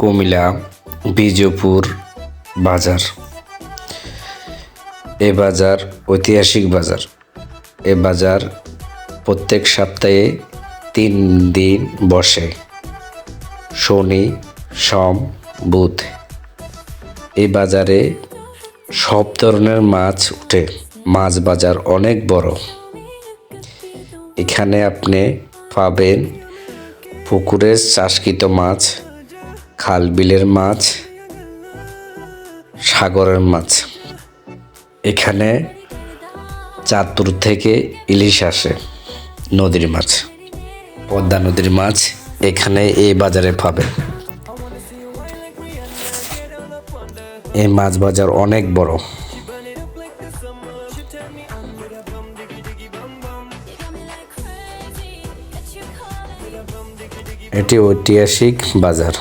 কুমিল্লা বিজয়পুর বাজার। এ বাজার ঐতিহাসিক বাজার। এ বাজার প্রত্যেক সপ্তাহে 3 দিন বসে, শনি, সোম, বুধ। এই বাজারে সব ধরনের মাছ উঠে। মাছ বাজার অনেক বড়। এখানে আপনি পাবেন পুকুরের চাষকৃত মাছ, খাল বিলের মাছ, সাগরের মাছ। এখানে চাঁদপুর থেকে ইলিশ আসে, নদীর মাছ, পদ্মা নদীর মাছ এখানে এই বাজারে পাবেন। এই মাছ বাজার অনেক বড়। এটি ঐতিহাসিক বাজার।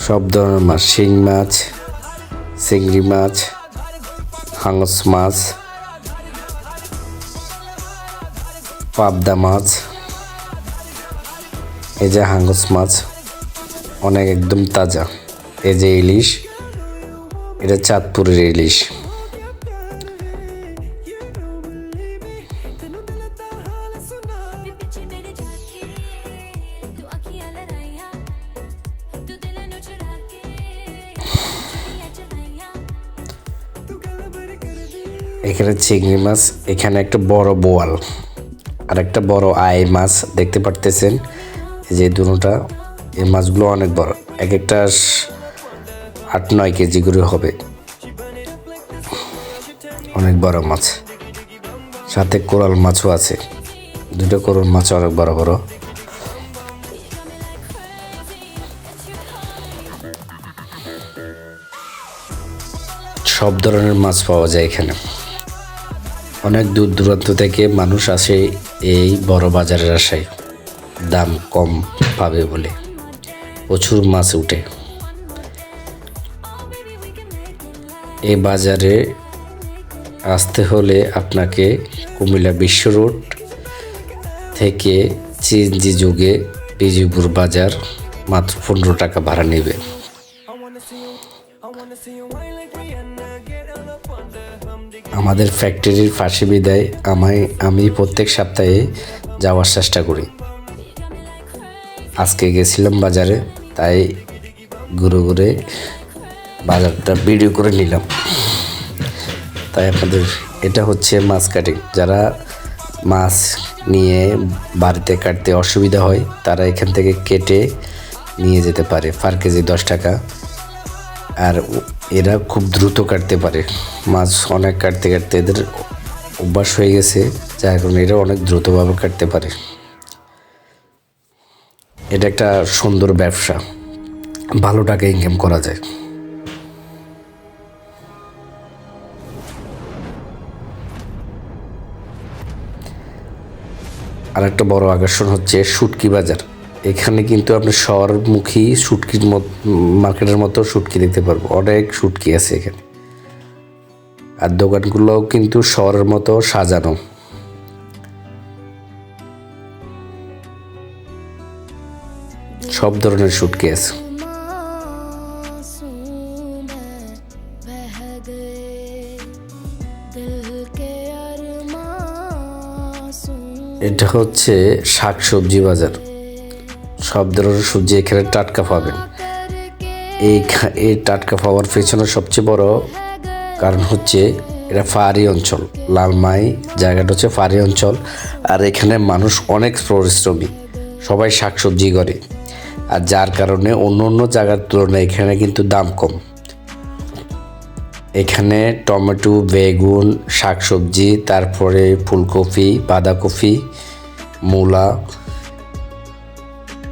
সব ধরনের মাছ, শিং মাছ, চিংড়ি মাছ, হাঙস মাছ, পাবদা মাছ। এই যে হাঙস মাছ অনেক একদম তাজা। এই যে ইলিশ, এটা চাঁদপুরের ইলিশ। এখানে চিংড়ি মাছ, এখানে একটা বড় বোয়াল আর একটা বড় আই মাছ দেখতে পারতেছেন। যে দুটোটা, এই মাছগুলো অনেক বড়, এক একটা 8-9 কেজি করে হবে। অনেক বড় মাছ। সাথে কোরাল মাছও আছে, 2টা কোরাল মাছ অনেক বড় বড়। সব ধরনের মাছ পাওয়া যায় এখানে। অনেক দূর দূরান্ত থেকে মানুষ আসে এই বড় বাজারের আশায়, দাম কম পাবে বলে। প্রচুর মাছ উঠে। এই বাজারে আসতে হলে আপনাকে কুমিল্লা বিশ্ব রোড থেকে সিএনজি যোগে বিজয়পুর বাজার মাত্র 15 টাকা ভাড়া নেবে। আমাদের ফ্যাক্টরির পাশে বিদায় আমি প্রত্যেক সপ্তাহে যাওয়ার চেষ্টা করি। আজকে গেছিলাম বাজারে, তাই ঘুরে ঘুরে বাজারটা ভিডিও করে নিলাম। তাই আপনাদের, এটা হচ্ছে মাছ কাটিং। যারা মাছ নিয়ে বাড়িতে কাটতে অসুবিধা হয় তারা এখান থেকে কেটে নিয়ে যেতে পারে। পার কেজি 10 টাকা। আর এরা খুব দ্রুত কাটতে পারে মাছ। অনেক কাটতে কাটতে এদের অভ্যাস হয়ে গেছে, যার কারণে এরা অনেক দ্রুতভাবে কাটতে পারে। এটা একটা সুন্দর ব্যবসা, ভালো টাকা ইনকাম করা যায়। আর একটা বড় আকর্ষণ হচ্ছে শুটকি বাজার। এখানে কিন্তু আপনি শহরমুখী শুটকির মার্কেটের মতো শুটকি দেখতে পারবো। অনেক শুটকি আছে এখানে। আর দোকানগুলোও কিন্তু শহরের মতো সাজানো। সব ধরনের শুটকি আছে। এটা হচ্ছে শাকসবজি বাজার। সব ধরনের সবজি এখানে টাটকা পাবেন। এই টাটকা পাওয়ার পেছনে সবচেয়ে বড় কারণ হচ্ছে এটা পাহাড়ি অঞ্চল। লালমাই জায়গাটা হচ্ছে পাহাড়ি অঞ্চল। আর এখানে মানুষ অনেক পরিশ্রমী, সবাই শাকসবজি করে। আর যার কারণে অন্য অন্য জায়গার তুলনায় এখানে কিন্তু দাম কম। এখানে টমেটো, বেগুন, শাকসবজি, তারপরে ফুলকপি, বাঁধাকপি, মূলা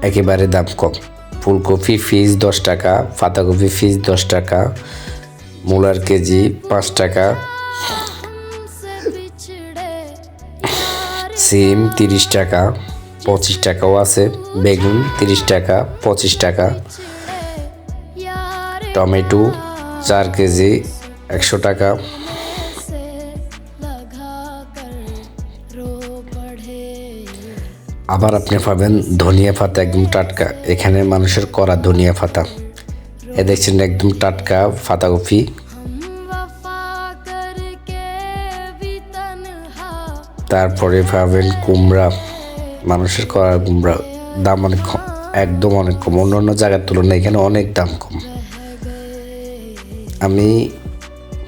একেবারে দাম কম। ফুলকপি পিস 10 টাকা, বাঁধাকপি পিস 10 টাকা, মূলার কেজি 5 টাকা, সিম 30 টাকা, 25 টাকাও আছে, বেগুন 30 টাকা, 25 টাকা, টমেটো 4 কেজি 100 টাকা। আবার আপনি পাবেন ধনিয়া পাতা একদম টাটকা, এখানে মানুষের করা ধনিয়া পাতা। এ দেখছেন একদম টাটকা পাতাকপি। তারপরে পাবেন কুমড়া, মানুষের করা কুমড়া, দাম অনেক কম, একদম অনেক কম, অন্য অন্য জায়গার তুলনায় এখানে অনেক দাম কম। আমি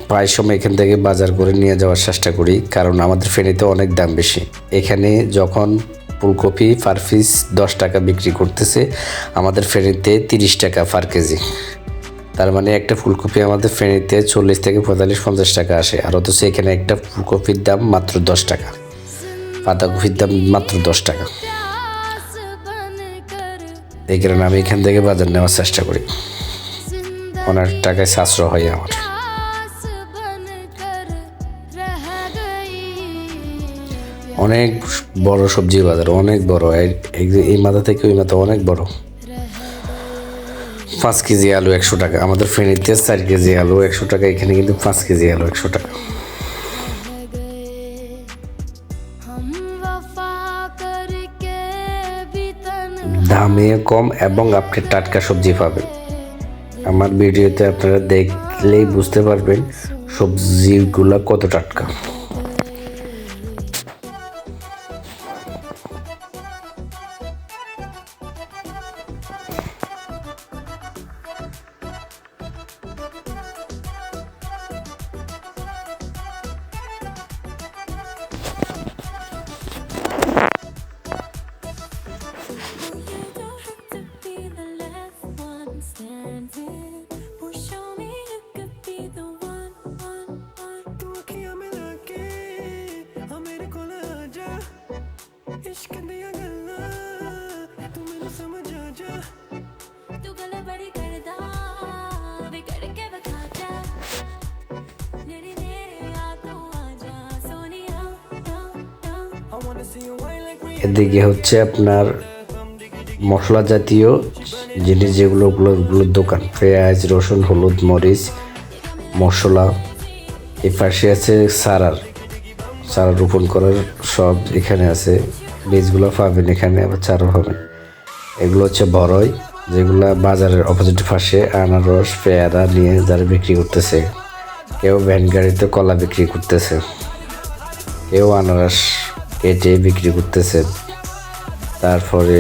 প্রায় সময় এখান থেকে বাজার করে নিয়ে যাওয়ার চেষ্টা করি, কারণ আমাদের ফেনীতে অনেক দাম বেশি। এখানে যখন ফুলকপি পার পিস 10 টাকা বিক্রি করতেছে, আমাদের ফেনীতে 30 টাকা পার কেজি। তার মানে একটা ফুলকপি আমাদের ফেনীতে 40 থেকে 45-50 টাকা আসে, আর অথচ এখানে একটা ফুলকপির দাম মাত্র 10 টাকা, পাতাকপির দাম মাত্র 10 টাকা। এই কারণে আমি এখান থেকে বাজার নেওয়ার চেষ্টা করি, অনেক টাকায় সাশ্রয় হয় আমার। অনেক বড় সবজি বাজার, অনেক বড়, এই মাথা থেকে ওই মাথা অনেক বড়। 5 কেজি আলু 100 টাকা, আমাদের ফেনীতে 4 কেজি আলু 100 টাকা, এখানে কিন্তু 5 কেজি আলু 100 টাকা। দামে কম এবং আপনি টাটকা সবজি পাবেন। আমার ভিডিওতে আপনারা দেখলেই বুঝতে পারবেন সবজিগুলো কত টাটকা। এদিকে হচ্ছে আপনার মশলা জাতীয় জিনিস যেগুলোর দোকান, পেঁয়াজ, রসুন, হলুদ, মরিচ, মশলা। এই পাশে আছে চারা রোপণ করার সব এখানে আছে, বীজগুলো পাবেন এখানে, আবার চারা পাবেন। এগুলো হচ্ছে বড়ই, যেগুলা বাজারের অপোজিট পাশে আনারস, পেয়ারা নিয়ে যারা বিক্রি করতেছে। কেউ ভ্যান গাড়িতে কলা বিক্রি করতেছে, কেউ আনারস কেটে বিক্রি করতেছে। তারপরে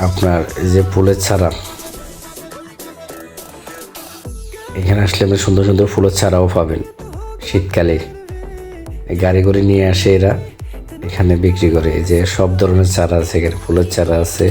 আপনার যে ফুলের চারা, এখানে আসলে আপনি সুন্দর সুন্দর ফুলের চারাও পাবেন শীতকালে। গাড়ি করে নিয়ে আসে এরা, এখানে বিক্রি করে। এই যে সব ধরনের চারা আছে, এখানে ফুলের চারা আছে,